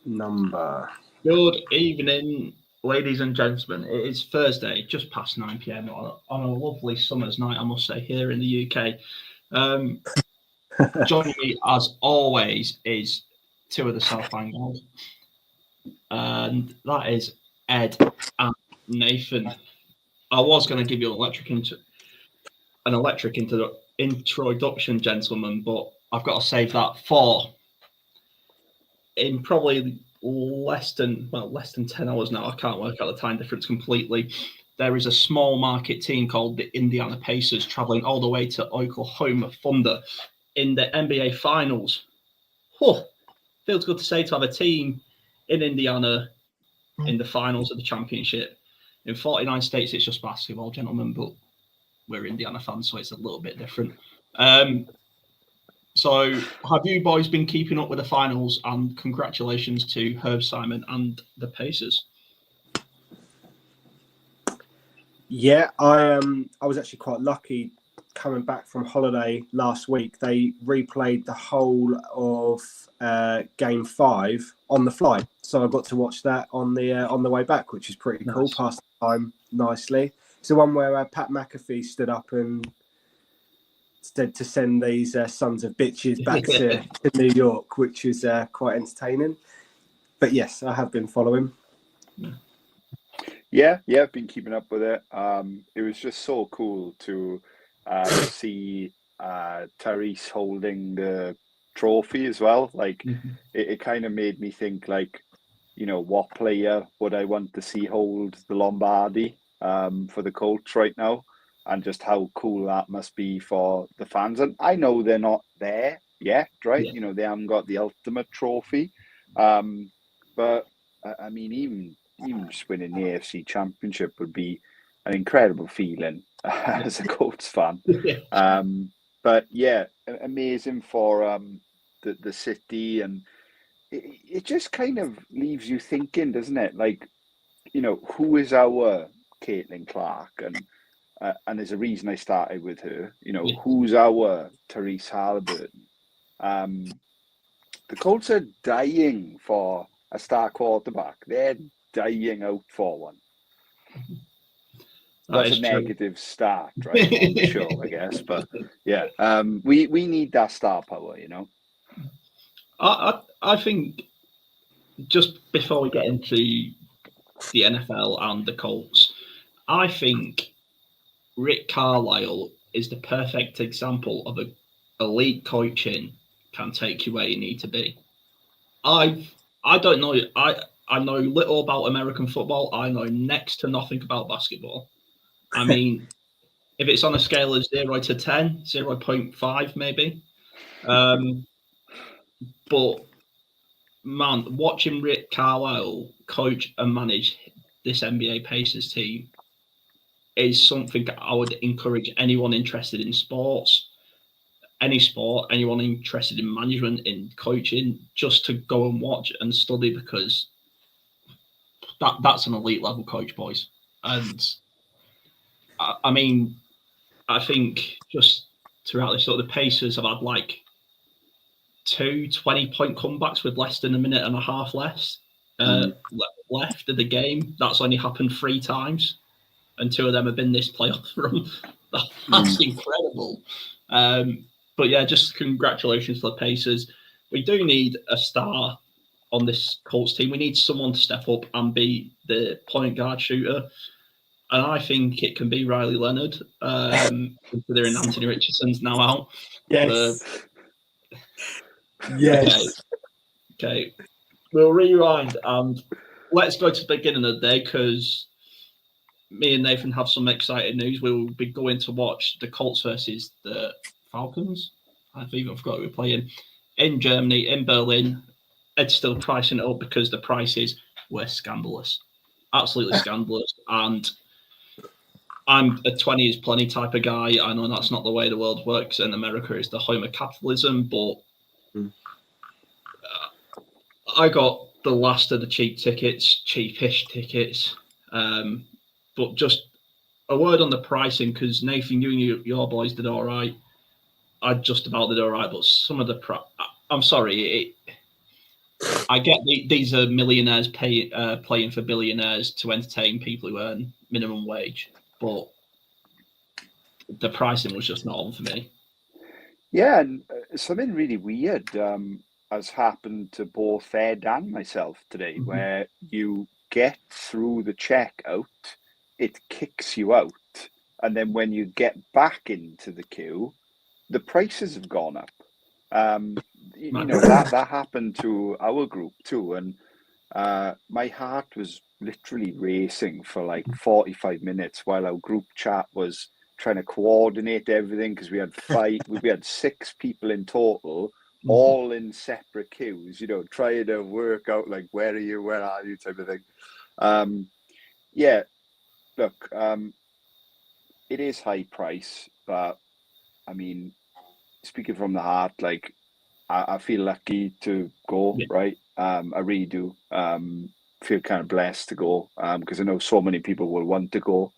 number. Good evening, ladies and gentlemen. It is Thursday, just past 9 p.m. on a lovely summer's night, I must say, here in the UK. Joining me, as always, is two of the Southbound guys, and that is Ed and Nathan. I was going to give you an electric introduction, gentlemen, but I've got to save that for in probably less than 10 hours now. I can't work out the time difference completely. There is a small market team called the Indiana Pacers traveling all the way to Oklahoma Thunder in the NBA Finals. Feels good to say, to have a team in Indiana in the finals of the championship. In 49 states, it's just basketball, gentlemen, but we're Indiana fans, so it's a little bit different. So have you boys been keeping up with the finals? And congratulations to Herb Simon and the Pacers. Yeah, I was actually quite lucky coming back from holiday last week. They replayed the whole of Game 5 on the flight, so I got to watch that on the way back, which is pretty cool. Passed the time nicely. It's the one where Pat McAfee stood up and said to send these sons of bitches back to New York, which is quite entertaining. But yes, I have been following. Yeah, I've been keeping up with it. It was just so cool to see Tyrese holding the trophy as well. Like, it kind of made me think, like, you know, what player would I want to see hold the Lombardi for the Colts right now? And just how cool that must be for the fans. And I know they're not there yet, right? Yeah. You know, they haven't got the ultimate trophy. But, I mean, even just winning the AFC Championship would be an incredible feeling as a Colts fan. But, yeah, amazing for the city. And it just kind of leaves you thinking, doesn't it? Like, you know, who is our Caitlin Clark? And there's a reason I started with her. You know, who's our Therese Halliburton? The Colts are dying for a star quarterback. They're dying out for one. That's a negative start, right, on the show, I guess. But yeah, we need that star power, you know. I think just before we get into the NFL and the Colts, I think Rick Carlisle is the perfect example of a elite coaching can take you where you need to be. I don't know. I know little about American football. I know next to nothing about basketball. I mean, if it's on a scale of 0 to 10, 0.5 maybe. But man, watching Rick Carlisle coach and manage this NBA Pacers team is something I would encourage anyone interested in sports, any sport, anyone interested in management, in coaching, just to go and watch and study, because that's an elite level coach, boys. And I mean, I think just throughout this sort of, the Pacers have had like 2 20-point comebacks with less than a minute and a half left of the game. That's only happened 3 times. And 2 of them have been this playoff run. That's incredible. But yeah, just congratulations to the Pacers. We do need a star on this Colts team. We need someone to step up and be the point guard shooter. And I think it can be Riley Leonard, considering Anthony Richardson's now out. Yes. Yes. Okay. We'll rewind and let's go to the beginning of the day, because me and Nathan have some exciting news. We will be going to watch the Colts versus the Falcons. I've even forgot who we're playing in Germany, in Berlin. Ed's still pricing it up because the prices were scandalous, absolutely scandalous. And I'm a 20 is plenty type of guy. I know that's not the way the world works, and America is the home of capitalism. But I got the last of the cheapish tickets. But just a word on the pricing, because Nathan, you and your boys did all right. I just about did all right, but some of the I'm sorry, I get these are millionaires playing for billionaires to entertain people who earn minimum wage, but the pricing was just not on for me. Yeah, and something really weird has happened to both Ed and myself today, where you get through the checkout, it kicks you out, and then when you get back into the queue, the prices have gone up. That happened to our group too, and my heart was literally racing for like 45 minutes while our group chat was trying to coordinate everything, because we had 6 people in total, all in separate queues, trying to work out like where are you type of thing. Yeah, look, it is high price, but I mean, speaking from the heart, like I feel lucky to go, right? I really do. Feel kind of blessed to go, because I know so many people will want to go,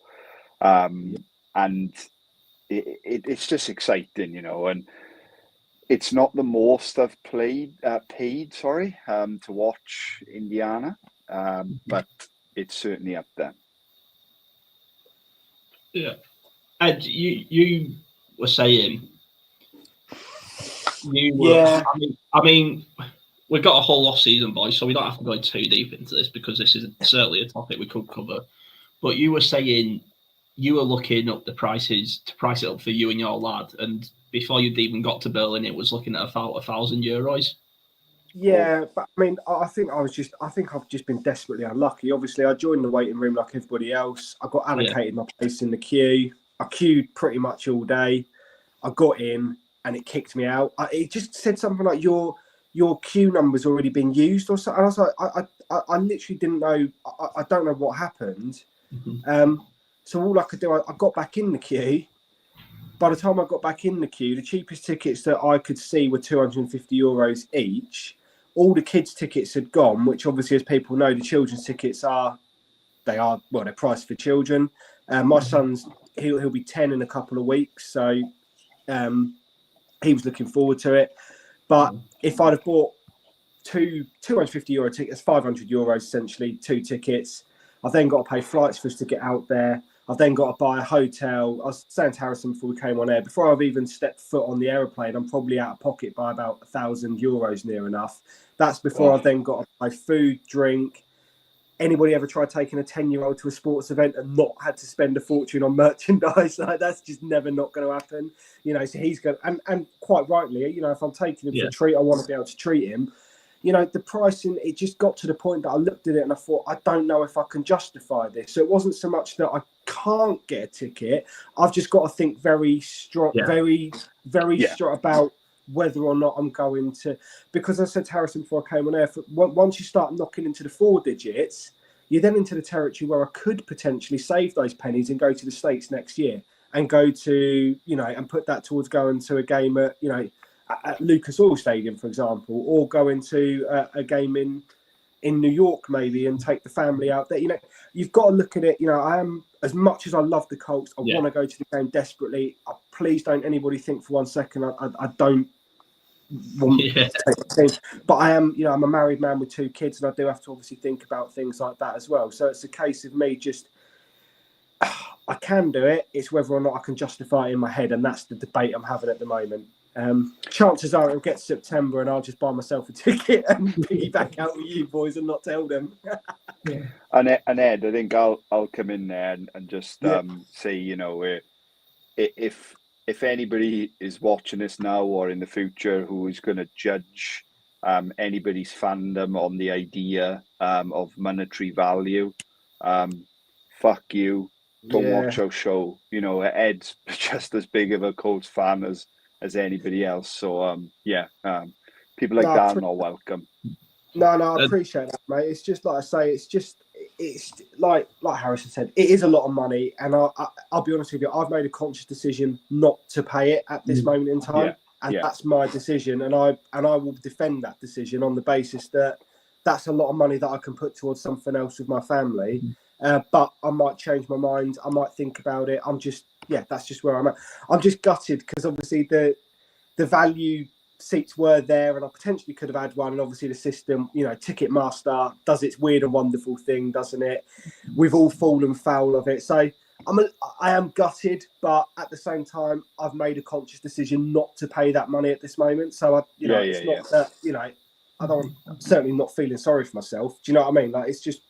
and it's just exciting, and it's not the most I've paid, to watch Indiana, but it's certainly up there. Yeah, Ed, you were saying I mean, we've got a whole off season, boys, so we don't have to go too deep into this because this is certainly a topic we could cover. But you were saying you were looking up the prices to price it up for you and your lad, and before you'd even got to Berlin, it was looking at about €1,000. Yeah, but I mean, I think I've just been desperately unlucky. Obviously, I joined the waiting room like everybody else. I got allocated my place in the queue. I queued pretty much all day. I got in and it kicked me out. It just said something like your queue number's already been used or something. And I was like, I literally didn't know. I don't know what happened. So all I could do, I got back in the queue. By the time I got back in the queue, the cheapest tickets that I could see were €250 each. All the kids' tickets had gone, which obviously, as people know, the children's tickets they're priced for children. My son's he'll be 10 in a couple of weeks, so he was looking forward to it. But if I'd have bought two €250 tickets, €500 essentially, 2 tickets, I've then got to pay flights for us to get out there. I've then got to buy a hotel. I was saying to Harrison before we came on air, before I've even stepped foot on the aeroplane, I'm probably out of pocket by about €1,000 near enough. That's before I've then got to buy food, drink. Anybody ever tried taking a 10-year-old to a sports event and not had to spend a fortune on merchandise? Like, that's just never not going to happen. So he's going to, and quite rightly, if I'm taking him for a treat, I want to be able to treat him. The pricing, it just got to the point that I looked at it and I thought, I don't know if I can justify this. So it wasn't so much that I can't get a ticket. I've just got to think very strong, very strong about whether or not I'm going to, because I said to Harrison before I came on air, once you start knocking into the 4 digits, you're then into the territory where I could potentially save those pennies and go to the States next year and go to, and put that towards going to a game at Lucas Oil Stadium, for example, or go into a game in New York maybe and take the family out there. You've got to look at it. I am, as much as I love the Colts, I want to go to the game desperately. Please don't anybody think for 1 second I don't want to take the team. But I am, I'm a married man with 2 kids, and I do have to obviously think about things like that as well. So it's a case of me just, I can do it. It's whether or not I can justify it in my head, and that's the debate I'm having at the moment. Chances are it'll get September and I'll just buy myself a ticket and piggyback out with you boys and not tell them. And Ed, I think I'll come in there and just say, if anybody is watching this now or in the future who is going to judge anybody's fandom on the idea of monetary value, fuck you. Don't watch our show. Ed's just as big of a Colts fan as anybody else. So people like that are not welcome. No, I appreciate that, mate. It's just like I say, it's like Harrison said, it is a lot of money, and I'll be honest with you, I've made a conscious decision not to pay it at this moment in time, and that's my decision, and I will defend that decision on the basis that that's a lot of money that I can put towards something else with my family. But I might change my mind. I might think about it. That's just where I'm at. I'm just gutted because obviously the value seats were there, and I potentially could have had one. And obviously, the system, Ticketmaster does its weird and wonderful thing, doesn't it? We've all fallen foul of it. So I am gutted, but at the same time, I've made a conscious decision not to pay that money at this moment. So it's not that I'm certainly not feeling sorry for myself. Do you know what I mean? Like, it's just.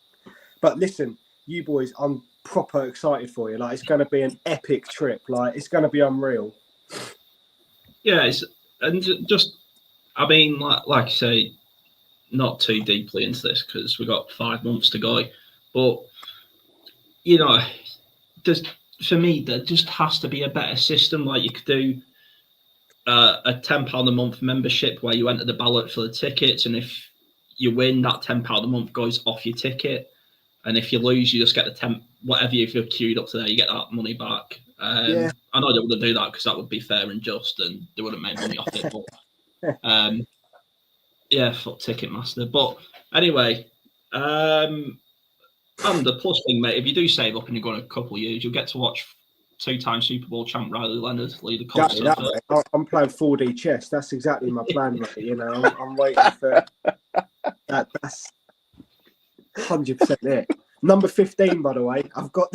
But listen, you boys, I'm proper excited for you. Like, it's going to be an epic trip. Like, it's going to be unreal. Yeah, and just, I mean, like I say, not too deeply into this because we've got 5 months to go. But, for me, there just has to be a better system. Like, you could do a £10 a month membership where you enter the ballot for the tickets. And if you win, that £10 a month goes off your ticket. And if you lose, you just get the whatever you've queued up to there, you get that money back. I know they wouldn't do that because that would be fair and just, and they wouldn't make money off it. But fuck Ticketmaster. But anyway, and the plus thing, mate, if you do save up and you're going a couple of years, you'll get to watch 2-time Super Bowl champ Riley Leonard lead the Colts. I'm playing 4D chess. That's exactly my plan, mate. I'm waiting for that. That's 100% it. Number 15, by the way. I've got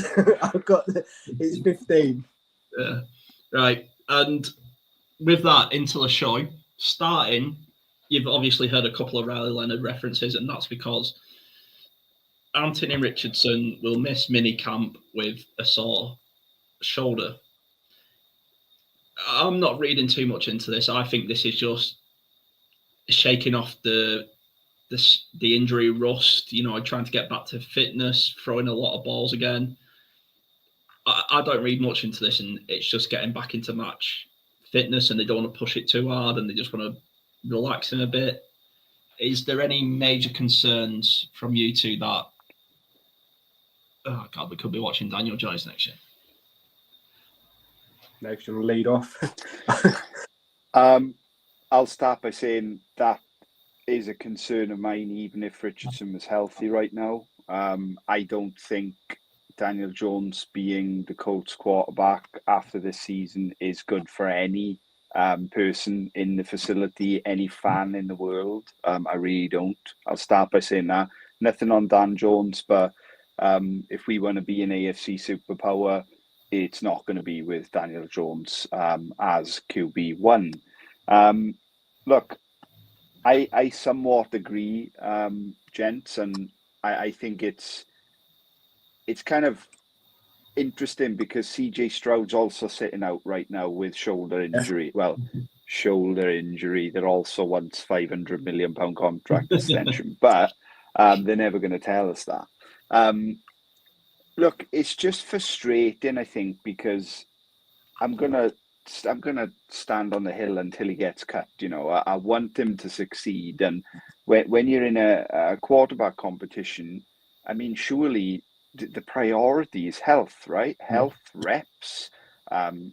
it's 15. Yeah. Right. And with that, into the show, starting, you've obviously heard a couple of Riley Leonard references, and that's because Anthony Richardson will miss minicamp with a sore shoulder. I'm not reading too much into this. I think this is just shaking off the injury rust, trying to get back to fitness, throwing a lot of balls again. I don't read much into this, and it's just getting back into match fitness, and they don't want to push it too hard, and they just want to relax in a bit. Is there any major concerns from you two that, oh God, we could be watching Daniel Jones next year? Next, you'll lead off. I'll start by saying that is a concern of mine, even if Richardson was healthy right now. I don't think Daniel Jones being the Colts quarterback after this season is good for any person in the facility, any fan in the world. I really don't. I'll start by saying that. Nothing on Dan Jones, but if we want to be an AFC superpower, it's not going to be with Daniel Jones as QB1. Look, I somewhat agree, gents, and I think it's kind of interesting because CJ Stroud's also sitting out right now with shoulder injury. Well, shoulder injury. They're also wants £500 million contract extension, but they're never going to tell us that. Look, it's just frustrating, I think, because I'm gonna stand on the hill until he gets cut. I want him to succeed, and when you're in a quarterback competition, I mean, surely the priority is health, right? Health, reps,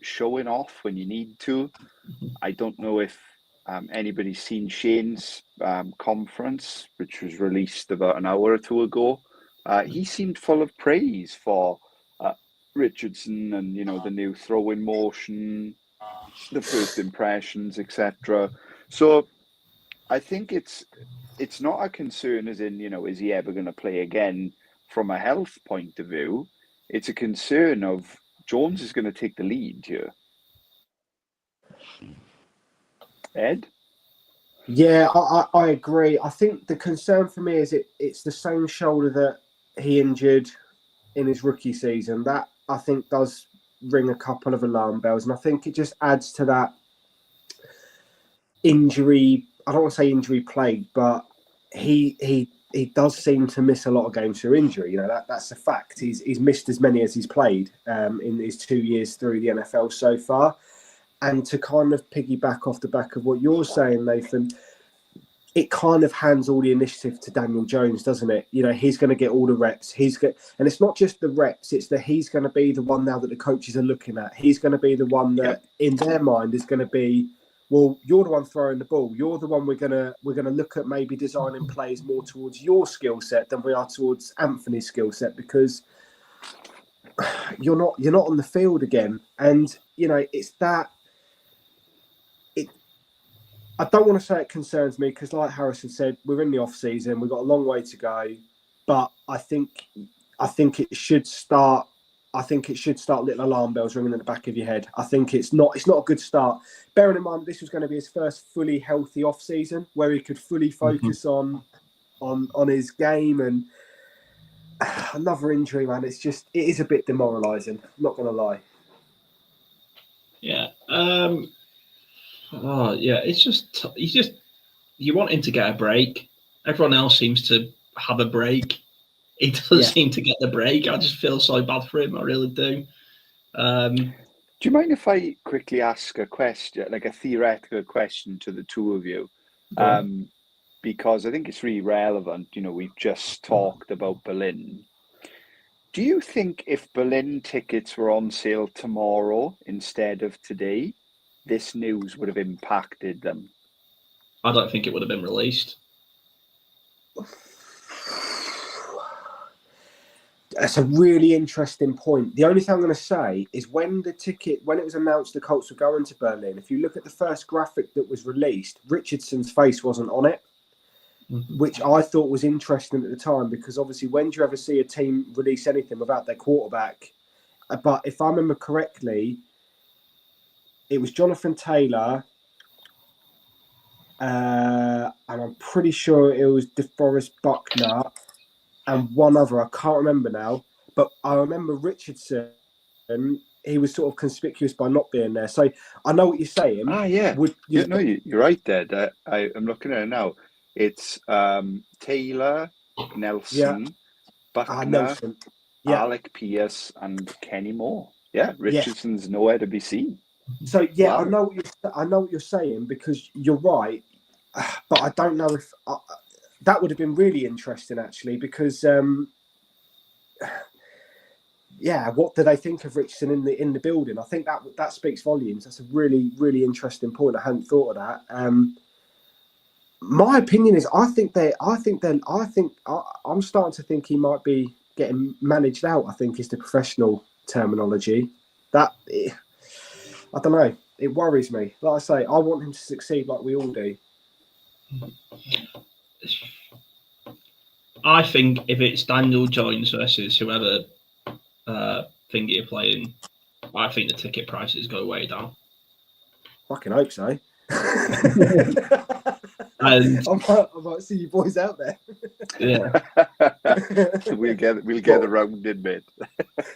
showing off when you need to. I don't know if anybody's seen Shane's conference, which was released about an hour or two ago. He seemed full of praise for Richardson and, the new throwing motion, the first impressions, etc. So I think it's not a concern as in, is he ever going to play again from a health point of view? It's a concern of Jones is going to take the lead here. Ed? Yeah, I agree. I think the concern for me is it's the same shoulder that he injured in his rookie season. That, I think, does ring a couple of alarm bells. And I think it just adds to that injury. I don't want to say injury plague, but he does seem to miss a lot of games through injury. That's a fact. He's missed as many as he's played in his 2 years through the NFL so far. And to kind of piggyback off the back of what you're saying, Nathan, it kind of hands all the initiative to Daniel Jones, doesn't it? He's going to get all the reps. And it's not just the reps; it's that he's going to be the one now that the coaches are looking at. He's going to be the one that, in their mind, is going to be, well, you're the one throwing the ball. You're the one we're gonna look at maybe designing plays more towards your skill set than we are towards Anthony's skill set, because you're not on the field again, and it's that. I don't want to say it concerns me because, like Harrison said, we're in the off season. We've got a long way to go, but I think it should start. I think it should start little alarm bells ringing in the back of your head. I think it's not a good start. Bearing in mind this was going to be his first fully healthy off season where he could fully focus on his game, and another injury, man. It is a bit demoralising. I'm not going to lie. Yeah. Oh, yeah. It's just you want him to get a break. Everyone else seems to have a break. He doesn't seem to get the break. I just feel so bad for him. I really do. Do you mind if I quickly ask a question, like a theoretical question to the two of you? Because I think it's really relevant. You know, we've just talked about Berlin. Do you think if Berlin tickets were on sale tomorrow instead of today, this news would have impacted them? I don't think it would have been released. That's a really interesting point. The only thing I'm going to say is when it was announced the Colts were going to Berlin, if you look at the first graphic that was released, Richardson's face wasn't on it, which I thought was interesting at the time because obviously when do you ever see a team release anything without their quarterback? But if I remember correctly, it was Jonathan Taylor, and I'm pretty sure it was DeForest Buckner, and one other, I can't remember now, but I remember Richardson, he was sort of conspicuous by not being there. So I know what you're saying. Yeah. You're right there. I'm looking at it now. It's Taylor, Nelson, Buckner, Nelson. Alec Pierce, and Kenny Moore. Yeah, Richardson's nowhere to be seen. So wow. I know what you're saying because you're right, but I don't know if that would have been really interesting actually because what do they think of Richardson in the building? I think that speaks volumes. That's a really, really interesting point. I hadn't thought of that. My opinion is I'm starting to think he might be getting managed out, I think is the professional terminology. That I don't know. It worries me. Like I say, I want him to succeed like we all do. I think if it's Daniel Jones versus whoever thing you're playing, I think the ticket prices go way down. Fucking hope so. And I might see you boys out there. Yeah. we'll get around in bed.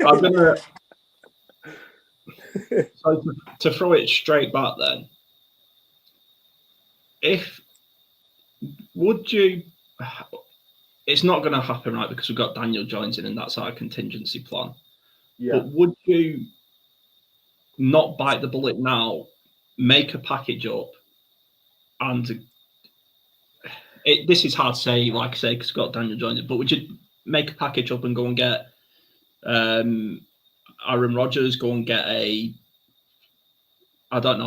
I'm gonna so to throw it straight back then. It's not going to happen, right? Because we've got Daniel Jones in, and that's our contingency plan. Yeah. But would you not bite the bullet now, make a package up, and this is hard to say, like I say, because we've got Daniel Jones in, but would you make a package up and go and get Aaron Rodgers, go and get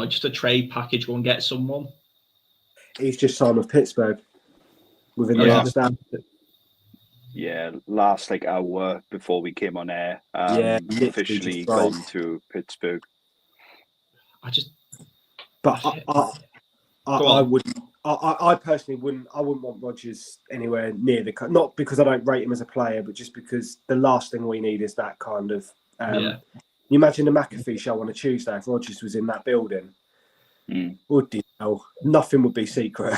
just a trade package, go and get someone? He's just signed with Pittsburgh within the last hour. Yeah, last hour before we came on air. Officially gone to Pittsburgh. I wouldn't. I personally wouldn't. I wouldn't want Rodgers anywhere near the. Not because I don't rate him as a player, but just because the last thing we need is that kind of. You imagine the McAfee show on a Tuesday if Rodgers was in that building. Nothing would be secret.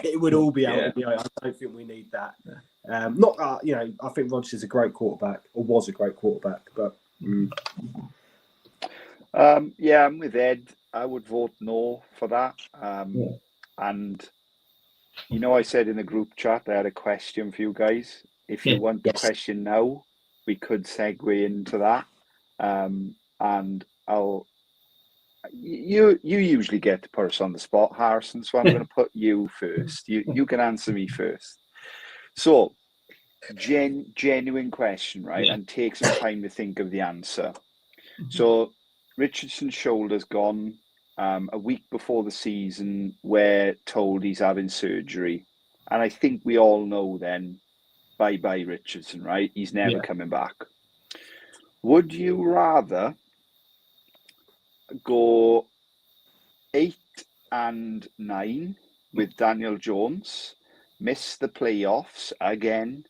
It would all be out in the eye. I don't think we need that. I think Rodgers is a great quarterback, or was a great quarterback, but. I'm with Ed. I would vote no for that. And I said in the group chat I had a question for you guys. If you want the question now, we could segue into that. And you usually get to put us on the spot, Harrison, so I'm going to put you first. You can answer me first. So, genuine question, right? And take some time to think of the answer. So, Richardson's shoulder's gone. A week before the season, we're told he's having surgery. And I think we all know then, bye-bye Richardson, right? He's never coming back. Would you rather go 8 8-9 with Daniel Jones, miss the playoffs again,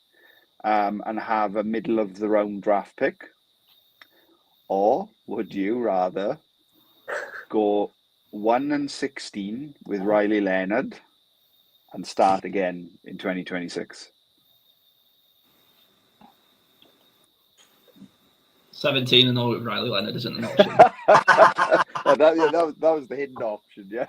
and have a middle of the round draft pick? Or would you rather go 1-16 with Riley Leonard and start again in 2026? 17-0 with Riley Leonard isn't an option. that was the hidden option, yeah.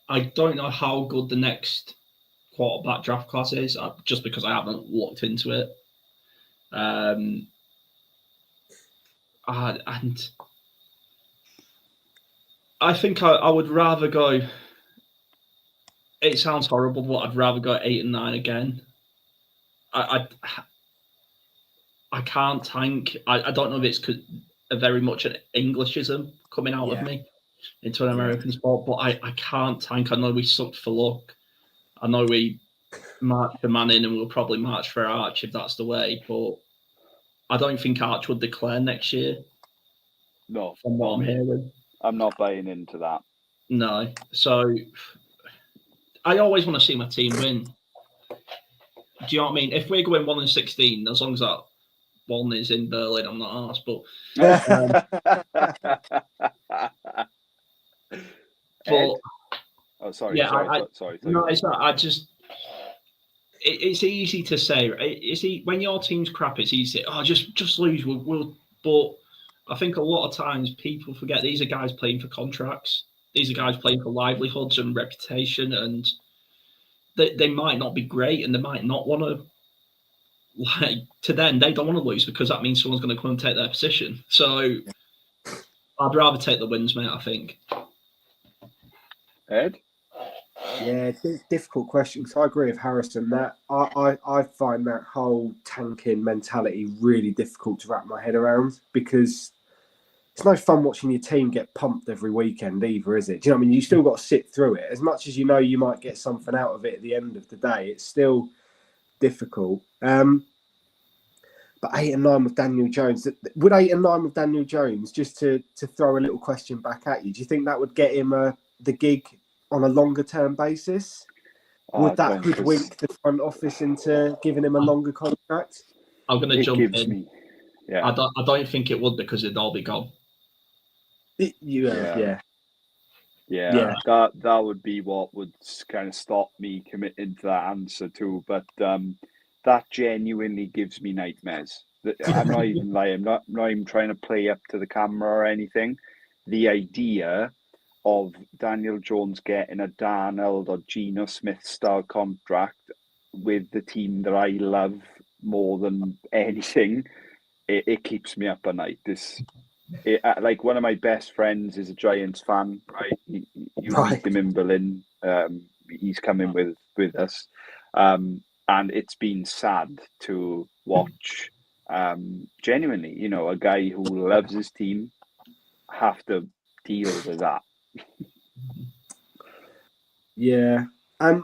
I don't know how good the next quarterback draft class is, just because I haven't looked into it. And I think I would rather go. It sounds horrible, but I'd rather go 8 and 9 again. I can't tank. I don't know if it's a very much an Englishism coming out of me into an American sport, but I can't tank. I know we sucked for luck. I know we marched for Manning and we'll probably march for Arch if that's the way, but I don't think Arch would declare next year. No. From what I'm hearing. I'm not buying into that. No. So I always want to see my team win. Do you know what I mean? If we're going 1-16, as long as that one is in Berlin, I'm not arsed, but sorry. No, it's not. It's easy to say. When your team's crap, it's easy. Just lose. But I think a lot of times people forget these are guys playing for contracts. These are guys playing for livelihoods and reputation, and they might not be great, and they might not want to. Like, to them, they don't want to lose because that means someone's going to come and take their position. So I'd rather take the wins, mate, I think. Ed? Yeah, it's a difficult question because I agree with Harrison that I find that whole tanking mentality really difficult to wrap my head around, because it's no fun watching your team get pumped every weekend either, is it? Do you know what I mean? You still got to sit through it. As much as you know you might get something out of it at the end of the day, it's still difficult. But 8 and 9 with Daniel Jones, would 8 and 9 with Daniel Jones, just to throw a little question back at you, do you think that would get him the gig on a longer term basis? Would that hoodwink the front office into giving him a longer contract? I'm going to jump in. I don't think it would, because it'd all be gone. Yeah. That would be what would kind of stop me committing to that answer too. But that genuinely gives me nightmares. I'm not even lying. I'm not even trying to play up to the camera or anything. The idea of Daniel Jones getting a Darnold or Geno Smith style contract with the team that I love more than anything, it keeps me up at night. Like, one of my best friends is a Giants fan, right? You meet him in Berlin. He's coming with us. And it's been sad to watch, genuinely, you know, a guy who loves his team have to deal with that. Yeah. I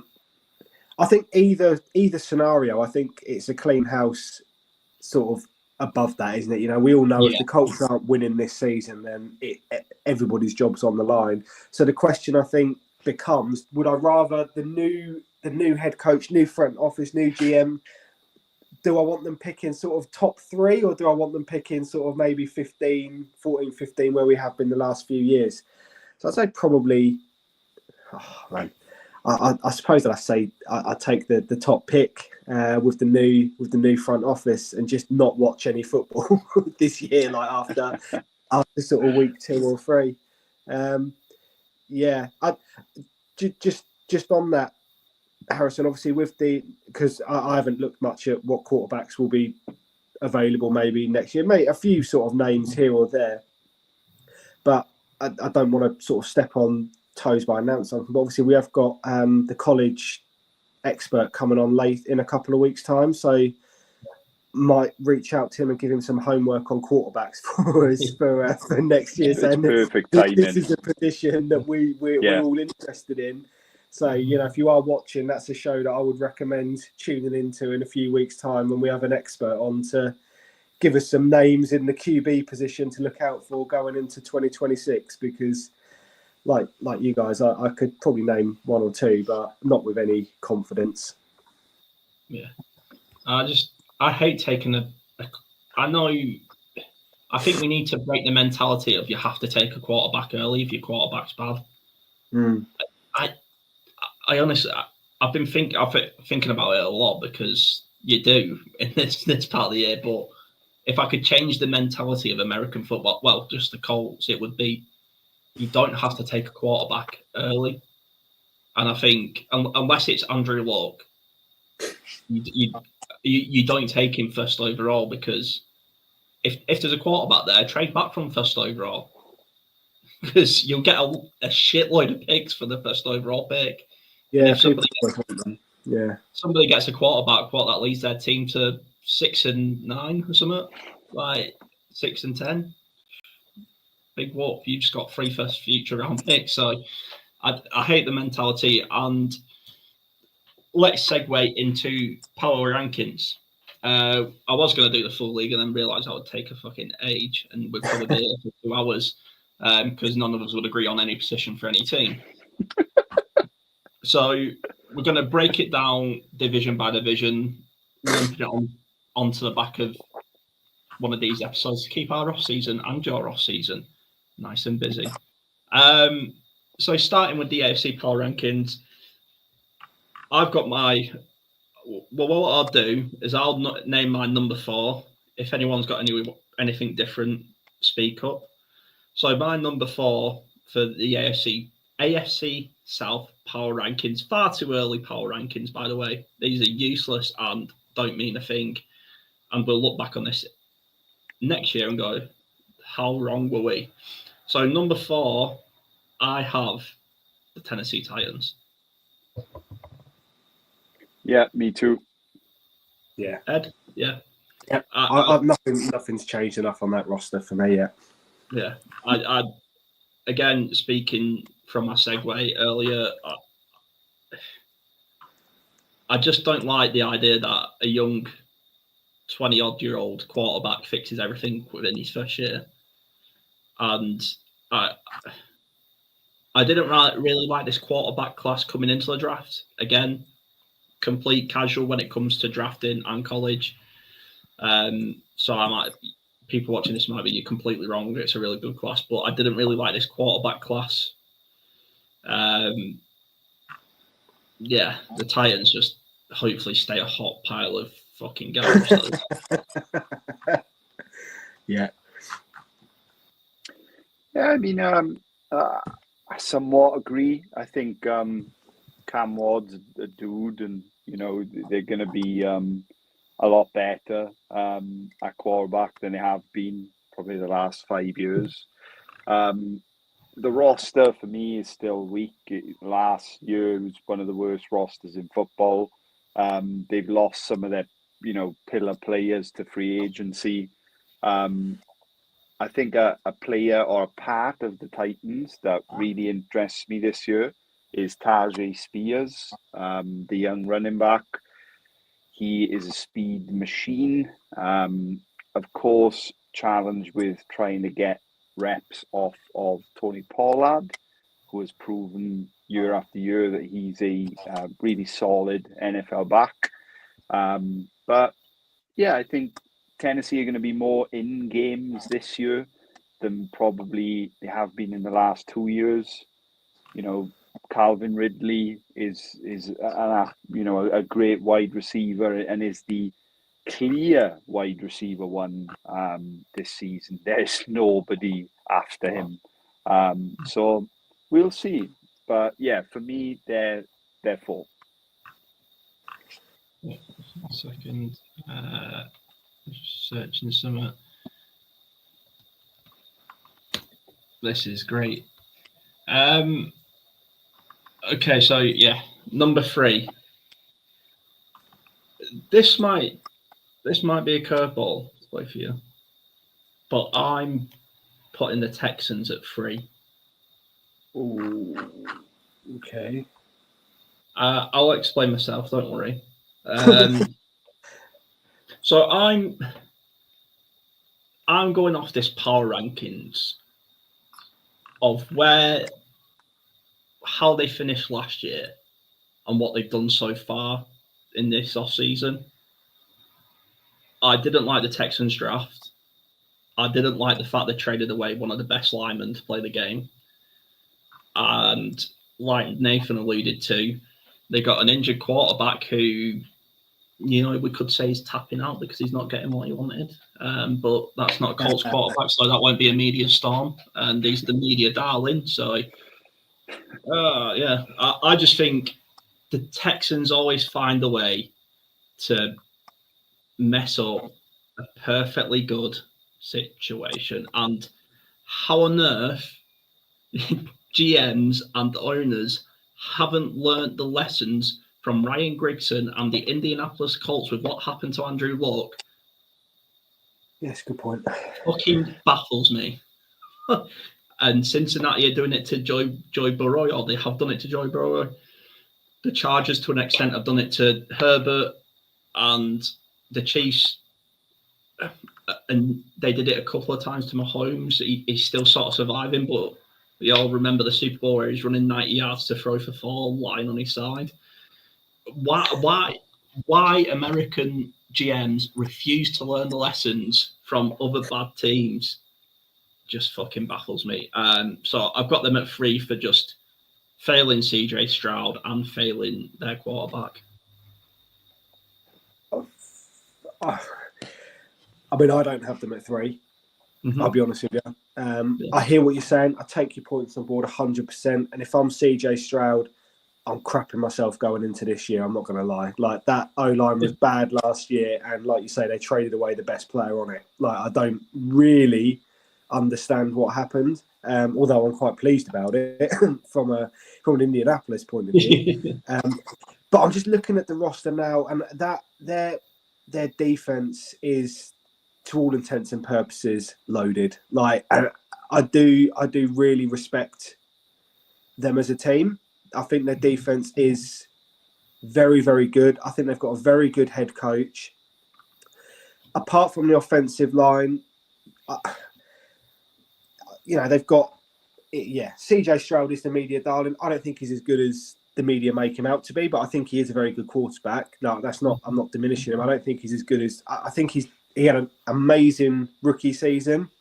think either scenario, I think it's a clean house sort of above that, isn't it? You know, we all know if the Colts aren't winning this season, then everybody's job's on the line. So the question, I think, becomes, would I rather the new head coach, new front office, new GM, do I want them picking sort of top 3, or do I want them picking sort of maybe 14, 15, where we have been the last few years? So I'd say probably, I suppose that I take the top pick with the new front office, and just not watch any football this year, like after sort of week 2 or 3. Just on that, Harrison, obviously because I haven't looked much at what quarterbacks will be available maybe next year, mate, a few sort of names here or there, but I don't want to sort of step on toes by announcing something. But obviously we have got the college expert coming on late in a couple of weeks' time, so might reach out to him and give him some homework on quarterbacks for us for next year. It's perfect timing. This is a position that we're all interested in. So, if you are watching, that's a show that I would recommend tuning into in a few weeks' time when we have an expert on to give us some names in the QB position to look out for going into 2026. Because, like you guys, I could probably name one or two, but not with any confidence. Yeah, I hate taking I think we need to break the mentality of you have to take a quarterback early if your quarterback's bad. I honestly, I've been thinking about it a lot because you do in this part of the year. But if I could change the mentality of American football, well, just the Colts, it would be you don't have to take a quarterback early. And I think unless it's Andrew Luck, you don't take him first overall, because if there's a quarterback there, trade back from first overall, because you'll get a shitload of picks for the first overall pick. Yeah, and if somebody gets a quarterback, that leads their team to 6-9 or something, like 6-10. Big whoop! You just got 3 first future round picks. So I hate the mentality. And let's segue into power rankings. I was going to do the full league and then realised I would take a fucking age and we'd probably be here for 2 hours because none of us would agree on any position for any team. So we're going to break it down division by division, lumping it onto the back of one of these episodes to keep our off season and your off season nice and busy. So starting with the AFC power rankings, I've got what I'll do is I'll name my number 4. If anyone's got anything different, speak up. So my number 4 for the AFC South power rankings, far too early power rankings, by the way. These are useless and don't mean a thing. And we'll look back on this next year and go, how wrong were we? So number 4, I have the Tennessee Titans. Yeah, me too. Yeah. Ed? Yeah. Yep. Nothing's changed enough on that roster for me yet. Yeah. I again, speaking from my segue earlier, I just don't like the idea that a young 20-odd-year-old quarterback fixes everything within his first year. And I didn't really like this quarterback class coming into the draft. Again, complete casual when it comes to drafting and college. So people watching this might be you're completely wrong. It's a really good class, but I didn't really like this quarterback class. Yeah, the Titans just hopefully stay a hot pile of fucking garbage. Yeah. Yeah, I mean, I somewhat agree. I think Cam Ward's a dude, and they're going to be a lot better at quarterback than they have been probably the last 5 years. The roster for me is still weak. Last year it was one of the worst rosters in football. They've lost some of their pillar players to free agency. I think a player or a part of the Titans that really interests me this year is Tajay Spears, the young running back. He is a speed machine. Of course, challenged with trying to get reps off of Tony Pollard, who has proven year after year that he's a really solid NFL back. But yeah, I think Tennessee are going to be more in games this year than probably they have been in the last 2 years. Calvin Ridley is a great wide receiver and is the clear wide receiver one this season. There's nobody after him. So we'll see. But yeah, for me, they're 4. A second. Searching somewhere. This is great. Okay, so yeah, number 3. This might be a curveball to play for you, but I'm putting the Texans at 3. Ooh, okay. I'll explain myself. Don't worry. So I'm going off this power rankings of how they finished last year and what they've done so far in this off season. I didn't like the Texans draft. I didn't like the fact they traded away one of the best linemen to play the game. And like Nathan alluded to, they got an injured quarterback who, we could say he's tapping out because he's not getting what he wanted. But that's not a Colts quarterback, so that won't be a media storm. And he's the media darling. So, I just think the Texans always find a way to mess up a perfectly good situation. And how on earth GMs and owners haven't learnt the lessons from Ryan Grigson and the Indianapolis Colts with what happened to Andrew Luck. Yes, good point. Fucking baffles me. And Cincinnati are doing it to Joy Burrow, or they have done it to Joy Burrow. The Chargers, to an extent, have done it to Herbert, and the Chiefs, and they did it a couple of times to Mahomes. He's still sort of surviving, but we all remember the Super Bowl where he's running 90 yards to throw for 4, lying on his side. Why American GMs refuse to learn the lessons from other bad teams just fucking baffles me. So I've got them at 3 for just failing CJ Stroud and failing their quarterback. I mean, I don't have them at 3. Mm-hmm. I'll be honest with you. I hear what you're saying. I take your points on board 100%. And if I'm CJ Stroud, I'm crapping myself going into this year. I'm not going to lie. Like, that O-line was bad last year. And like you say, they traded away the best player on it. Like, I don't really understand what happened. Although I'm quite pleased about it from an Indianapolis point of view. But I'm just looking at the roster now, and that their defense is, to all intents and purposes, loaded. Like, I do really respect them as a team. I think their defense is very, very good. I think they've got a very good head coach. Apart from the offensive line, they've got, CJ Stroud is the media darling. I don't think he's as good as the media make him out to be, but I think he is a very good quarterback. No, I'm not diminishing him. I don't think he's as good as, I think he had an amazing rookie season.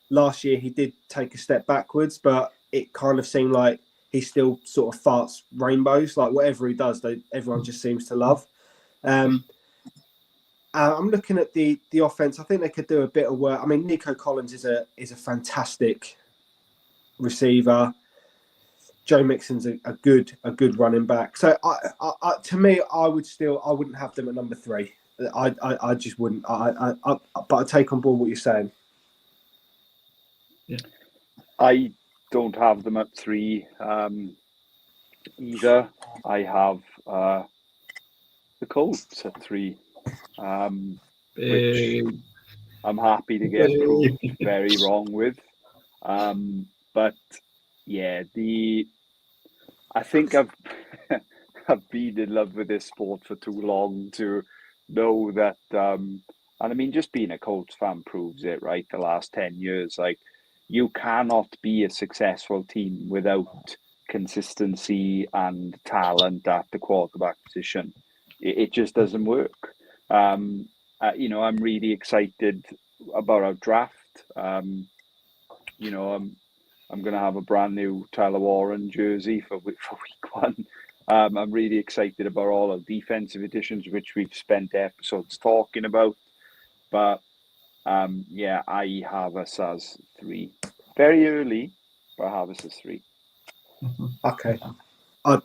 Last year, he did take a step backwards, but it kind of seemed like he still sort of farts rainbows. Like, whatever he does, everyone just seems to love. I'm looking at the offense. I think they could do a bit of work. I mean, Nico Collins is a fantastic receiver. Joe Mixon's a good running back. So to me, I wouldn't have them at number 3. I just wouldn't. But I take on board what you're saying. Yeah. I don't have them at 3 either. I have the Colts at 3, which I'm happy to get proved very wrong with. But yeah, I think I've been in love with this sport for too long to know that. And I mean, just being a Colts fan proves it, right? The last 10 years, like, you cannot be a successful team without consistency and talent at the quarterback position. It just doesn't work. I'm really excited about our draft. I'm going to have a brand new Tyler Warren jersey for week 1. I'm really excited about all our defensive additions, which we've spent episodes talking about. But I have us as 3. Very early, but I have us as 3. Okay. I'll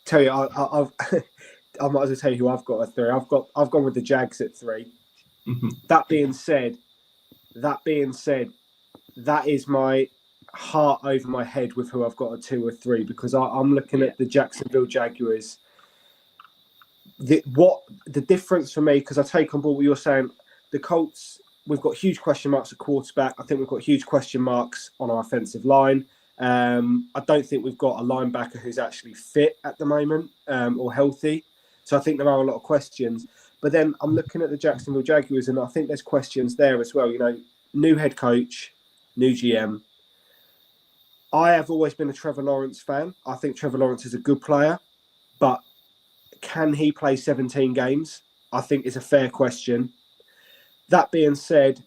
tell you, I might as well tell you who I've got at 3. I've gone with the Jags at 3. Mm-hmm. That being said, that is my heart over my head with who I've got at 2 or 3, because I'm looking at the Jacksonville Jaguars. The difference for me, because I take on board what you're saying, the Colts, we've got huge question marks at quarterback. I think we've got huge question marks on our offensive line. I don't think we've got a linebacker who's actually fit at the moment or healthy. So I think there are a lot of questions. But then I'm looking at the Jacksonville Jaguars, and I think there's questions there as well. You know, new head coach, new GM. I have always been a Trevor Lawrence fan. I think Trevor Lawrence is a good player, but can he play 17 games? I think is a fair question. That being said,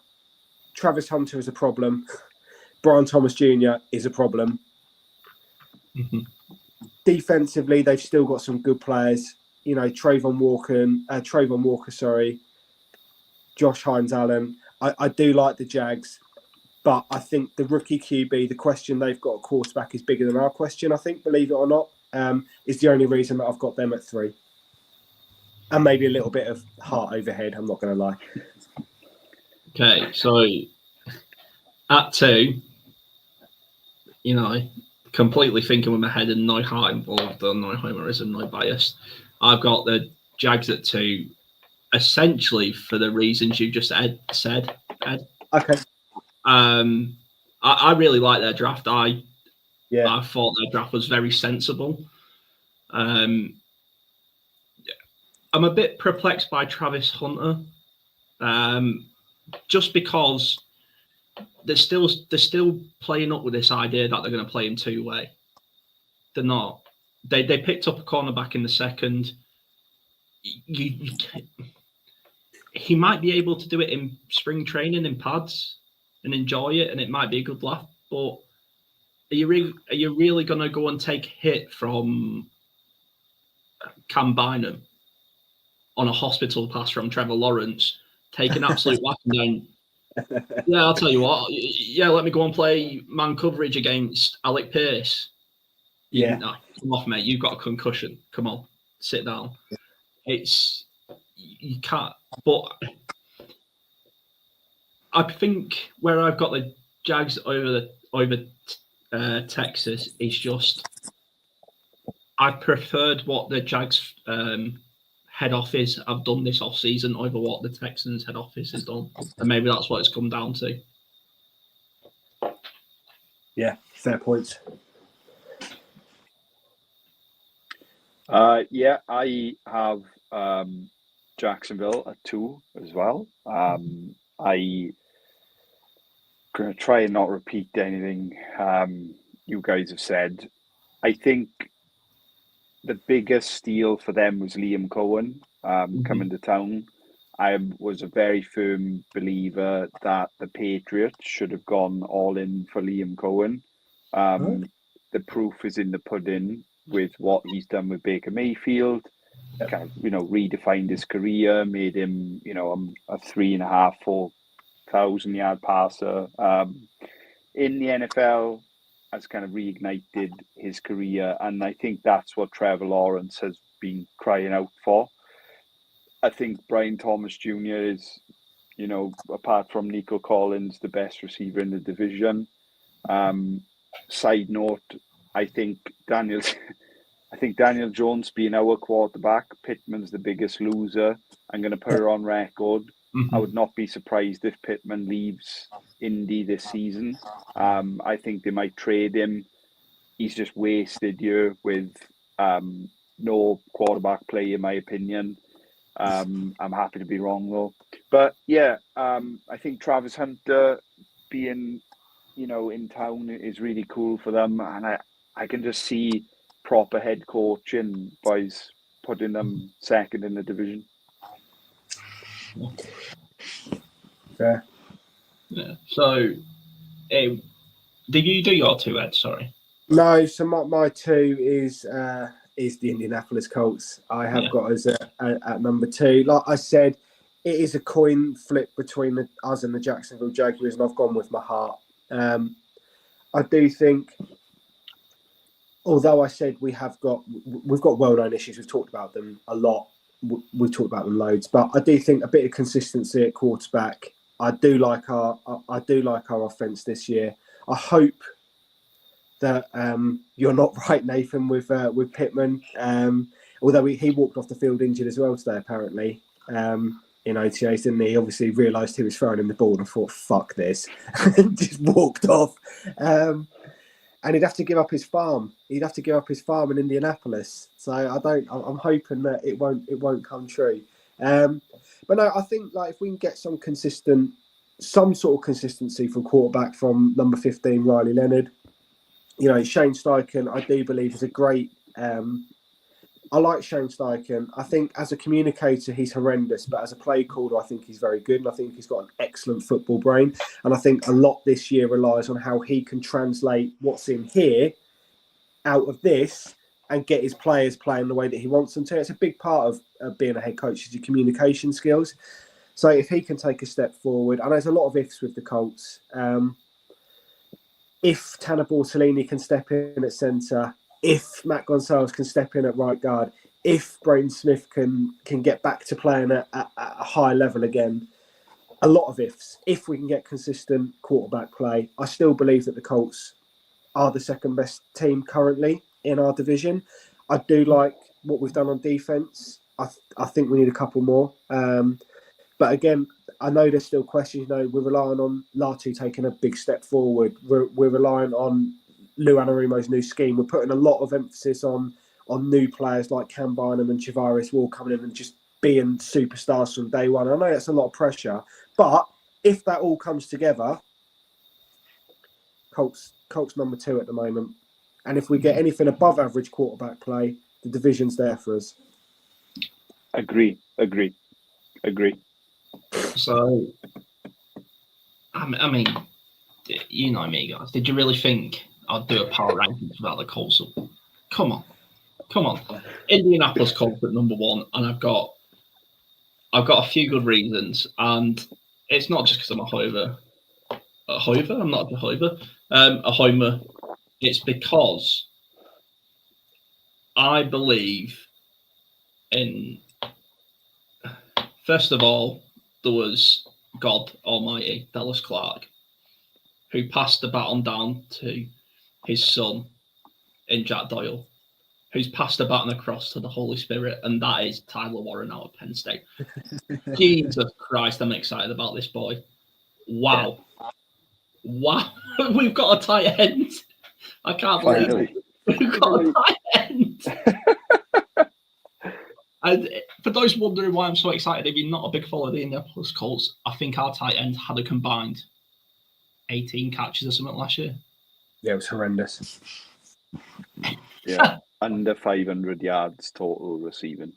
Travis Hunter is a problem. Brian Thomas Jr. is a problem. Mm-hmm. Defensively, they've still got some good players. You know, Trayvon Walker, Josh Hines-Allen. I do like the Jags, but I think the rookie QB, the question they've got at quarterback is bigger than our question, I think, believe it or not, is the only reason that I've got them at 3. And maybe a little bit of heart overhead, I'm not going to lie. Okay, so at 2, you know, completely thinking with my head and no heart involved, or no homerism, no bias. I've got the Jags at 2, essentially for the reasons you just said, Ed. Okay. I really like their draft. I thought their draft was very sensible. I'm a bit perplexed by Travis Hunter, just because they're still playing up with this idea that they're going to play him 2-way. They're not. They picked up a cornerback in the second. He might be able to do it in spring training in pads and enjoy it, and it might be a good laugh. But are you really going to go and take a hit from Cam Bynum on a hospital pass from Trevor Lawrence, take an absolute whack, and then yeah, I'll tell you what. Yeah, let me go and play man coverage against Alec Pierce. Yeah, no, come off, mate. You've got a concussion. Come on, sit down. You can't. But I think where I've got the Jags over Texas is just I preferred what the Jags head office have done this offseason over what the Texans head office has done, and maybe that's what it's come down to. Yeah, fair points. Yeah, I have Jacksonville at 2 as well. I'm going to try and not repeat anything you guys have said. I think the biggest steal for them was Liam Cohen coming to town. I was a very firm believer that the Patriots should have gone all in for Liam Cohen. The proof is in the pudding with what he's done with Baker Mayfield. Kind of, redefined his career, made him, a 3,500-4,000 yard passer. In the NFL, has kind of reignited his career, and I think that's what Trevor Lawrence has been crying out for. I think Brian Thomas Jr. is, apart from Nico Collins, the best receiver in the division. Side note, I think Daniel Jones being our quarterback, Pittman's the biggest loser. I'm going to put her on record. I would not be surprised if Pittman leaves Indy this season. I think they might trade him. He's just wasted year with no quarterback play, in my opinion. I'm happy to be wrong, though. But, yeah, I think Travis Hunter being, in town is really cool for them. And I can just see proper head coaching boys putting them second in the division. Fair. Yeah. So, did you do your 2, Ed? Sorry. No. So my 2 is the Indianapolis Colts. I have got us at number 2. Like I said, it is a coin flip between us and the Jacksonville Jaguars, and I've gone with my heart. I do think, although I said we've got well-known issues, we've talked about them a lot. We've talked about them loads, but I do think a bit of consistency at quarterback. I do like our offense this year. I hope that you're not right, Nathan, with Pittman. Although he walked off the field injured as well today, apparently, in OTAs, didn't he? Obviously realised he was throwing him the ball and thought, fuck this, and just walked off. and he'd have to give up his farm. He'd have to give up his farm in Indianapolis. So I'm hoping that it won't come true. But no, I think like if we can get some sort of consistency from quarterback from number 15 Riley Leonard. Shane Steichen, I do believe is a great. I like Shane Steichen. I think as a communicator, he's horrendous, but as a play caller, I think he's very good. And I think he's got an excellent football brain. And I think a lot this year relies on how he can translate what's in here out of this and get his players playing the way that he wants them to. It's a big part of being a head coach is your communication skills. So if he can take a step forward, and there's a lot of ifs with the Colts. If Tanner Bortolini can step in at centre, if Matt Gonzalez can step in at right guard, if Braden Smith can get back to playing at a high level again, a lot of ifs. If we can get consistent quarterback play, I still believe that the Colts are the second best team currently in our division. I do like what we've done on defence. I think we need a couple more. But again, I know there's still questions. We're relying on Latu taking a big step forward. We're relying on Lou Anarumo's new scheme. We're putting a lot of emphasis on new players like Cam Bynum and Javaris Wall coming in and just being superstars from day one. I know that's a lot of pressure, but if that all comes together, Colts number 2 at the moment. And if we get anything above average quarterback play, the division's there for us. Agree. So, I mean, you know me, guys. Did you really think I'd do a power rankings without the Colts? Come on. Indianapolis Colts at number 1, and I've got a few good reasons, and it's not just because I'm a Homer. I'm not a Homer. A Homer. It's because I believe in. First of all, there was God Almighty, Dallas Clark, who passed the baton down to his son in Jack Doyle, who's passed the baton across to the Holy Spirit, and that is Tyler Warren out of Penn State. Jesus Christ, I'm excited about this boy. Wow. Yeah. Wow. We've got a tight end. I can't believe it. We've got a tight end. And for those wondering why I'm so excited, if you're not a big follower of the Indianapolis Colts, I think our tight end had a combined 18 catches or something last year. Yeah, it was horrendous. Yeah, under 500 yards total receiving.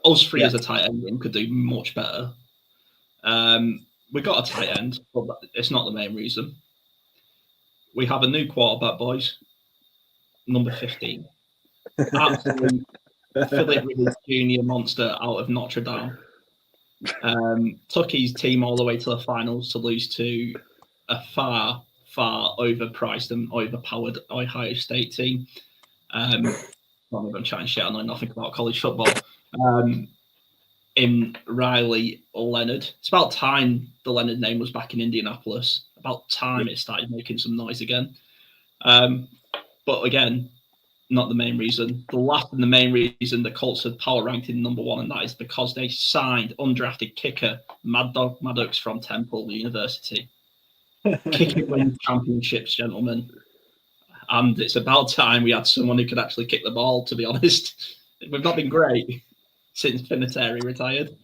Us three as a tight end could do much better. We got a tight end, but it's not the main reason. We have a new quarterback, boys. Number 15. Absolute Philip Rivers Jr. monster out of Notre Dame. Took his team all the way to the finals to lose to a far, far overpriced and overpowered Ohio State team. I'm even chatting shit. I know nothing about college football. In Riley Leonard. It's about time the Leonard name was back in Indianapolis. About time it started making some noise again. But again, not the main reason. The last and the main reason the Colts had power ranked in number 1, and that is because they signed undrafted kicker Mad Dog Maddox from Temple University. Kicking wins championships, gentlemen. And it's about time we had someone who could actually kick the ball, to be honest. We've not been great since Vinatieri retired.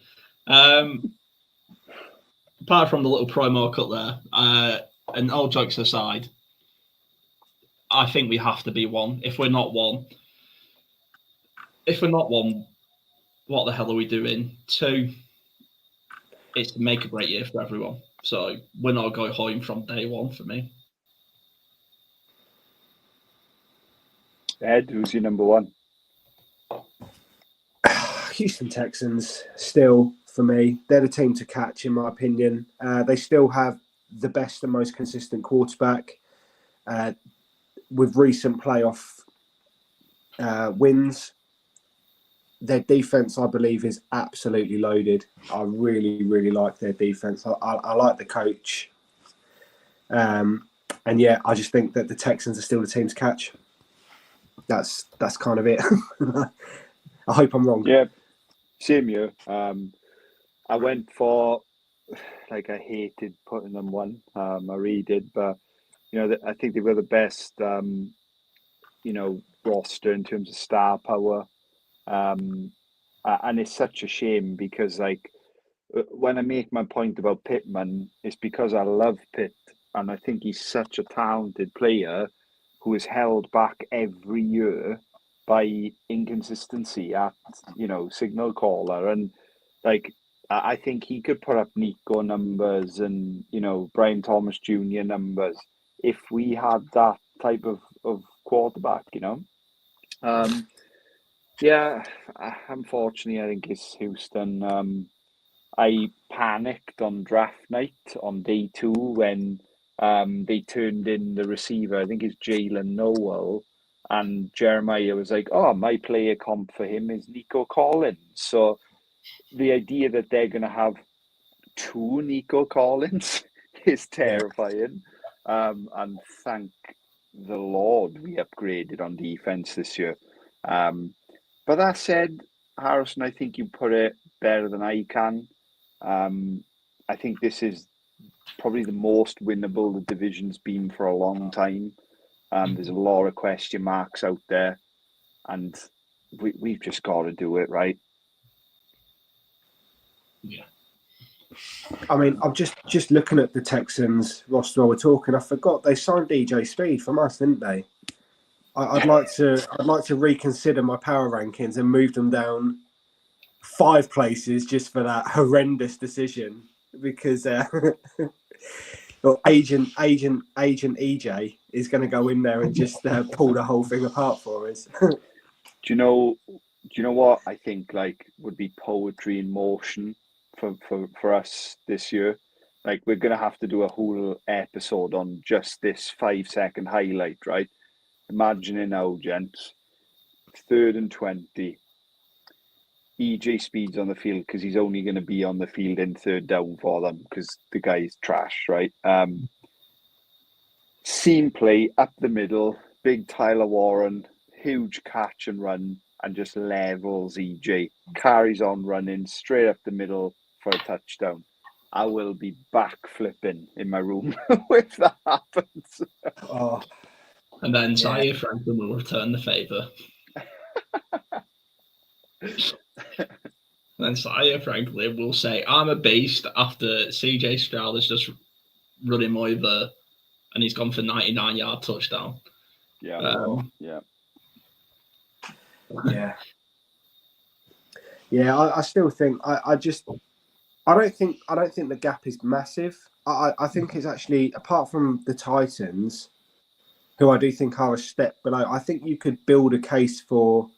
Apart from the little promo cut there, and all jokes aside, I think we have to be 1. If we're not 1, what the hell are we doing? 2, it's to make a great year for everyone. So we're not going home from day 1 for me. Ed, who's your number 1? Houston Texans, still, for me. They're the team to catch, in my opinion. They still have the best and most consistent quarterback. With recent playoff wins, their defense, I believe, is absolutely loaded. I really, really like their defense. I like the coach. And yeah, I just think that the Texans are still the team to catch. That's kind of it. I hope I'm wrong. Yeah, same here. I went for, I hated putting them 1. I really did, but I think they were the best roster in terms of star power. And it's such a shame because, like, when I make my point about Pittman, it's because I love Pitt, and I think he's such a talented player who is held back every year by inconsistency at, signal caller. And, like, I think he could put up Nico numbers and, Brian Thomas Jr. numbers if we had that type of quarterback, Yeah, unfortunately, I think it's Houston. I panicked on draft night on day 2 when they turned in the receiver. I think it's Jalen Noel. And Jeremiah was like, oh, my player comp for him is Nico Collins. So the idea that they're going to have 2 Nico Collins is terrifying. And thank the Lord we upgraded on defense this year. But that said, Harrison, I think you put it better than I can. I think this is probably the most winnable the division's been for a long time. There's a lot of question marks out there, and we've just got to do it, right? Yeah. I mean, I'm just looking at the Texans roster while we're talking. I forgot they signed DJ Speed from us, didn't they? I'd like to reconsider my power rankings and move them down 5 places just for that horrendous decision, because well, agent EJ is going to go in there and just pull the whole thing apart for us. Do you know what I think would be poetry in motion for us this year? Like, we're going to have to do a whole episode on just this 5-second highlight, right? Imagine it now, gents. 3rd and 20. EJ Speed's on the field because he's only going to be on the field in 3rd down for them because the guy's trash, right? Seam play up the middle, big Tyler Warren, huge catch and run, and just levels EJ. Carries on running straight up the middle for a touchdown. I will be back flipping in my room if that happens. Oh. And then Zaire Franklin will return the favour. And then Zaire Franklin will say, I'm a beast, after CJ Stroud has just run him over and he's gone for 99-yard touchdown. Yeah. I still think I don't think the gap is massive. I think it's actually, apart from the Titans, who I do think are a step below, I think you could build a case for.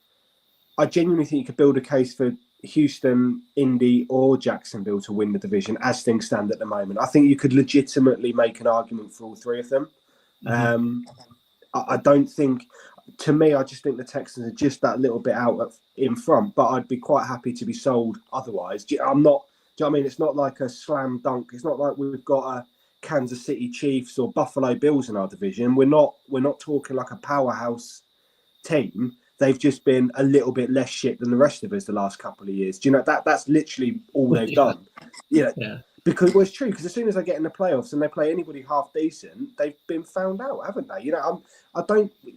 I genuinely think you could build a case for Houston, Indy, or Jacksonville to win the division as things stand at the moment. I think you could legitimately make an argument for all 3 of them. Mm-hmm. I don't think, to me, I just think the Texans are just that little bit out in front, but I'd be quite happy to be sold otherwise. I'm not, do you know what I mean? It's not like a slam dunk. It's not like we've got a Kansas City Chiefs or Buffalo Bills in our division. We're not talking like a powerhouse team. They've just been a little bit less shit than the rest of us the last couple of years. Do you know, that's literally all they've done. Yeah. Because it's true, because as soon as they get in the playoffs and they play anybody half decent, they've been found out, haven't they? You know,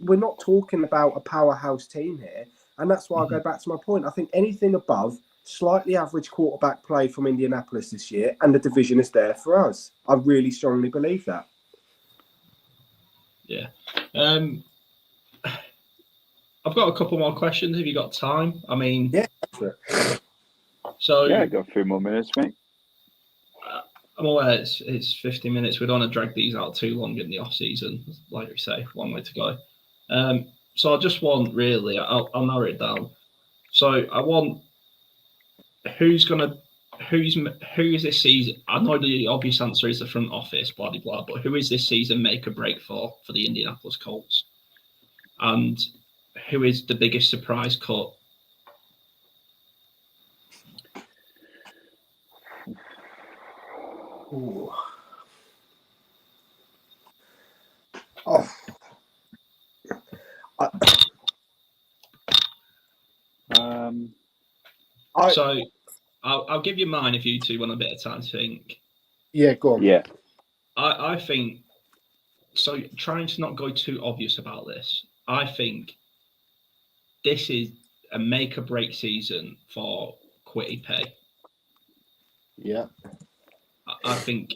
we're not talking about a powerhouse team here. And that's why I go back to my point. I think anything above slightly average quarterback play from Indianapolis this year, and the division is there for us. I really strongly believe that. Yeah. I've got a couple more questions. Have you got time? I mean, yeah. So I got a few more minutes, mate. I'm aware it's 50 minutes. We don't want to drag these out too long in the off season. Like we say, long way to go. So I just want, really, I'll narrow it down. So I want who is this season? I know the obvious answer is the front office, blah blah blah. But who is this season make or break for the Indianapolis Colts? And who is the biggest surprise cut? Ooh. So I'll give you mine if you two want a bit of time to think. Yeah, go on. Yeah. I think so. Trying to not go too obvious about this. I think this is a make or break season for Quitty Pay. Yeah. I think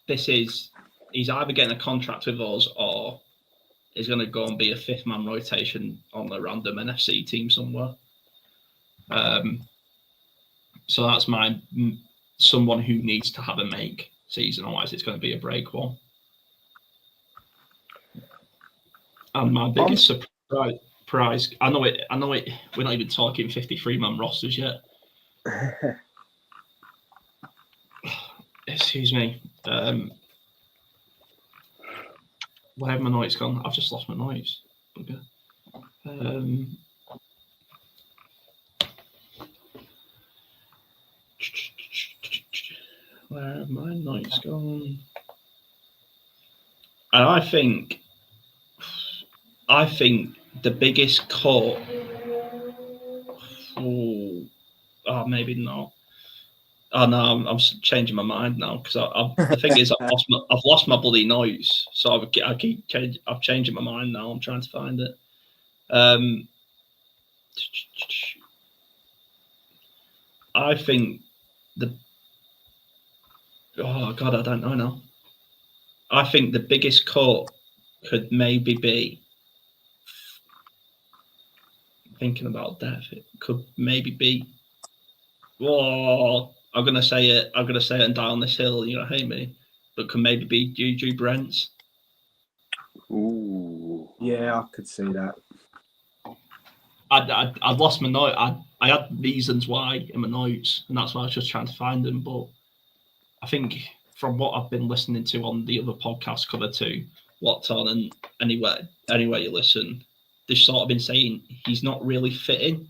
he's either getting a contract with us or he's going to go and be a fifth man rotation on a random NFC team somewhere. So that's someone who needs to have a make season, otherwise it's going to be a break one. And my biggest surprise, I know it. We're not even talking 53-man rosters yet. Excuse me. Where have my notes gone? I've just lost my notes. Okay. Where have my notes gone? And I think the biggest cut. Oh, maybe not. Oh no, I'm changing my mind now because the thing is I've lost my bloody notes, so I keep changing my mind now. I'm trying to find it. I think oh god, I don't know now. I think the biggest cut could maybe be, thinking about depth, it could maybe be. Whoa, I'm gonna say it and die on this hill. You know, hate me, but could maybe be Juju Brents. Ooh. Yeah, I could see that. I'd lost my note. I had reasons why in my notes, and that's why I was just trying to find them. But I think from what I've been listening to on the other podcast, Cover 2, What's On, and anywhere you listen, they've sort of been saying he's not really fitting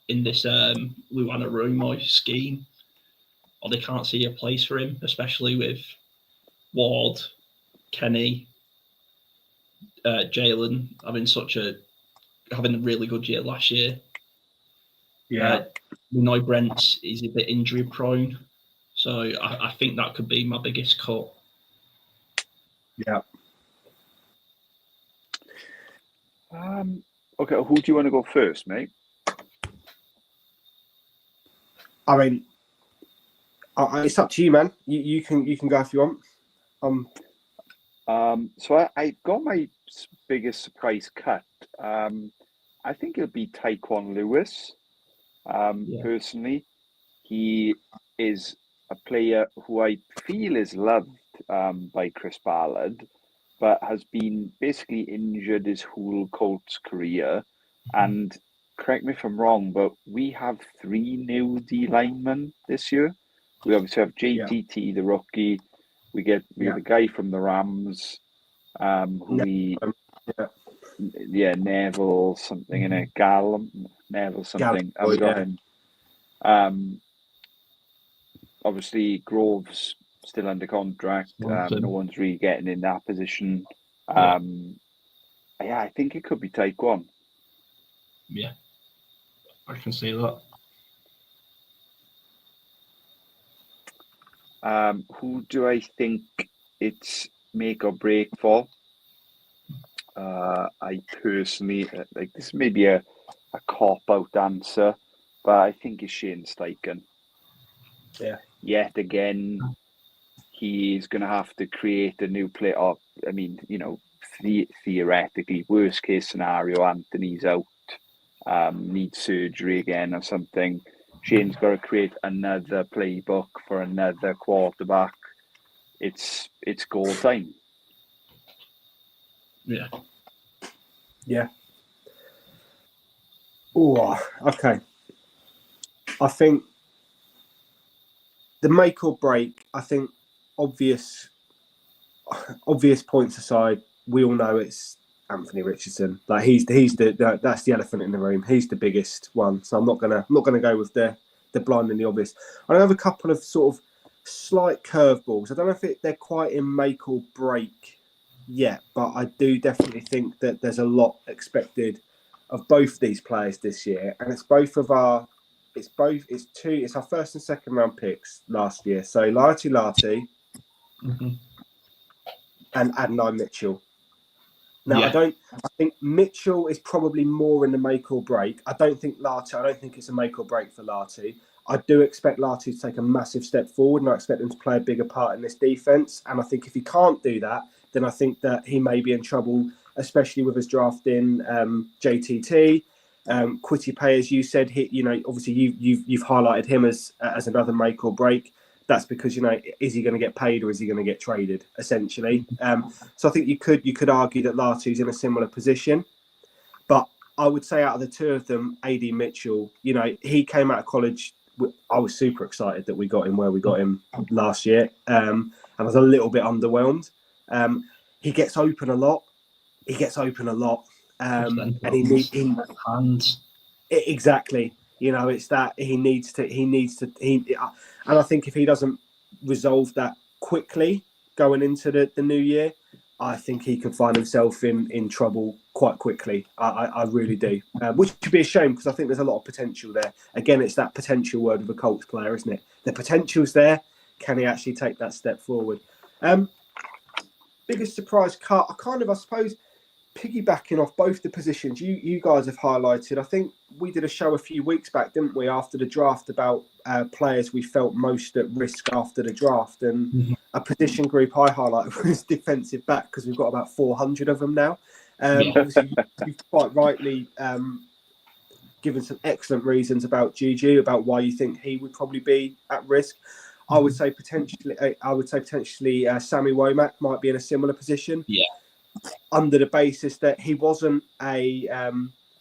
in this Luana Rumo scheme, or they can't see a place for him, especially with Ward, Kenny, Jalen having a really good year last year. Yeah. We know Brent is a bit injury prone, so I think that could be my biggest cut. Yeah. Okay, who do you want to go first, mate? I mean, it's up to you, man. You can go if you want. So I got my biggest surprise cut. I think it'll be Tyquan Lewis. Personally, he is a player who I feel is loved by Chris Ballard, but has been basically injured his whole Colts career. And correct me if I'm wrong, but we have 3 new D linemen this year. We obviously have JTT, the rookie. We have a guy from the Rams, Neville something in it, Neville something. And we got him. Obviously, Grove's still under contract. No one's really getting in that position. I think it could be Tyquan. Yeah, I can see that. Who do I think it's make or break for? I personally like this may be a cop-out answer, but I think it's Shane Steichen. Yeah. Yet again, he's going to have to create a new play. I mean, theoretically, worst case scenario, Anthony's out, needs surgery again or something. Shane's got to create another playbook for another quarterback. It's goal time. Yeah. Yeah. Oh, okay. I think the make or break, I think obvious points aside, we all know it's Anthony Richardson. Like he's that's the elephant in the room. He's the biggest one. So I'm not gonna go with the blind and the obvious. I have a couple of sort of slight curveballs. I don't know if they're quite in make or break yet, but I do definitely think that there's a lot expected of both these players this year, and it's our first and second round picks last year. So Lati and Adonai Mitchell. Now, I think Mitchell is probably more in the make or break. I don't think it's a make or break for Lati. I do expect Lati to take a massive step forward, and I expect him to play a bigger part in this defence. And I think if he can't do that, then I think that he may be in trouble, especially with his drafting JTT. Quitty Pay, as you said, obviously you've highlighted him as another make or break. That's because, is he going to get paid or is he going to get traded, essentially? So I think you could argue that Latu's in a similar position. But I would say out of the two of them, AD Mitchell, he came out of college. I was super excited that we got him where we got him last year. And I was a little bit underwhelmed. He gets open a lot. And he needs hands. Exactly. It's that he needs to, and I think if he doesn't resolve that quickly going into the new year, I think he can find himself in trouble quite quickly. I really do, which would be a shame because I think there's a lot of potential there. Again, it's that potential word of a Colts player, isn't it? The potential's there. Can he actually take that step forward? Biggest surprise cut, I suppose, piggybacking off both the positions you guys have highlighted. I think we did a show a few weeks back, didn't we, after the draft about players we felt most at risk after the draft. And a position group I highlighted was defensive back because we've got about 400 of them now. Obviously, you've quite rightly given some excellent reasons about Juju, about why you think he would probably be at risk. I would say potentially Sammy Womack might be in a similar position. Yeah. Under the basis that he's not a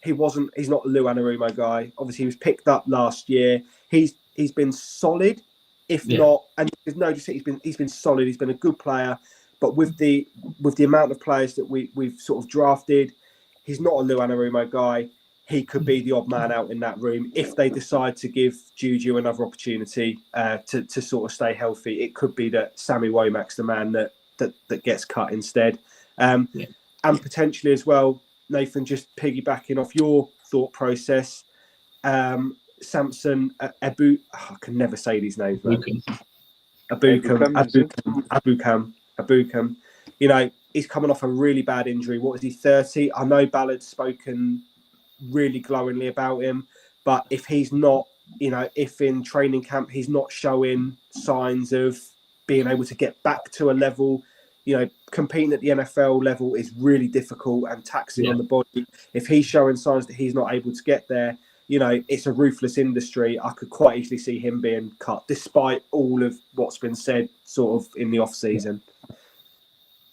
Lou Anarumo guy. Obviously, he was picked up last year. He's been solid, not, and there's no just he's been solid. He's been a good player, but with the amount of players that we've sort of drafted, he's not a Lou Anarumo guy. He could be the odd man out in that room if they decide to give Juju another opportunity to sort of stay healthy. It could be that Sammy Womack's the man that gets cut instead. And potentially as well, Nathan, just piggybacking off your thought process, Samson I can never say these names, man. Abukam. He's coming off a really bad injury. What is he, 30? I know Ballard's spoken really glowingly about him, but if he's not, if in training camp he's not showing signs of being able to get back to a level, competing at the NFL level is really difficult and taxing on the body. If he's showing signs that he's not able to get there, it's a ruthless industry. I could quite easily see him being cut, despite all of what's been said sort of in the off season.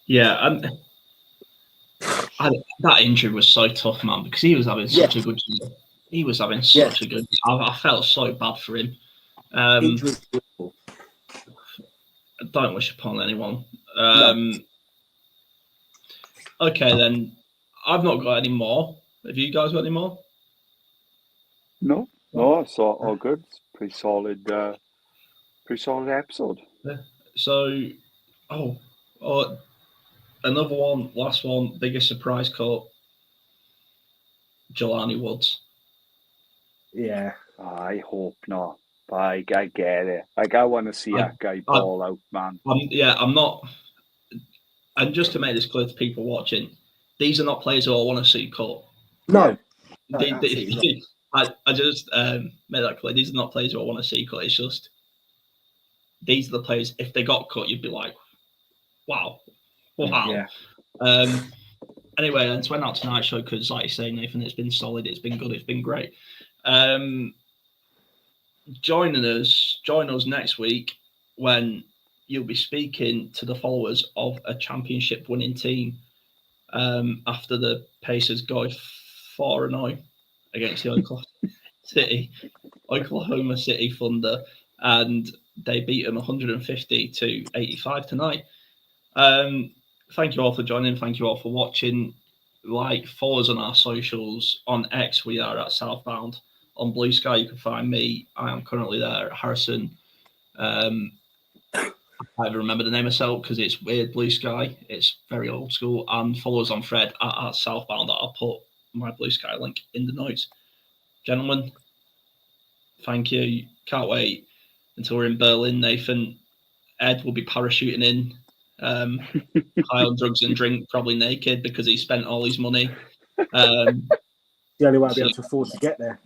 Yeah, that injury was so tough, man, because he was having such a good year. He was having such a good. I felt so bad for him. Don't wish upon anyone. Okay, then I've not got any more. Have you guys got any more? No, it's all good. It's pretty solid episode. Yeah. So, another one, last one, biggest surprise cut. Jelani Woods. Yeah. I hope not. But I get it. I want to see that guy ball out, man. I'm not. And just to make this clear to people watching, these are not players who I want to see cut. No. I just made that clear. These are not players who I want to see cut. It's just these are the players. If they got cut, you'd be like, wow. Yeah. Anyway, let's went out tonight's show because, like you say, Nathan, it's been solid. It's been good. It's been great. Join us next week when you'll be speaking to the followers of a championship winning team after the Pacers go 4-0 against the Oklahoma City Thunder, and they beat them 150-85 tonight. Thank you all for joining. Thank you all for watching. Follow us on our socials. On X, we are at Southbound. On Blue Sky, you can find me. I am currently there at Harrison. I don't remember the name myself because it's weird. Blue Sky. It's very old school. And follow us on Fred at Southbound. I'll put my Blue Sky link in the notes. Gentlemen, thank you. Can't wait until we're in Berlin. Nathan, Ed will be parachuting in high on drugs and drink, probably naked because he spent all his money. The only way I'll be able to afford to get there.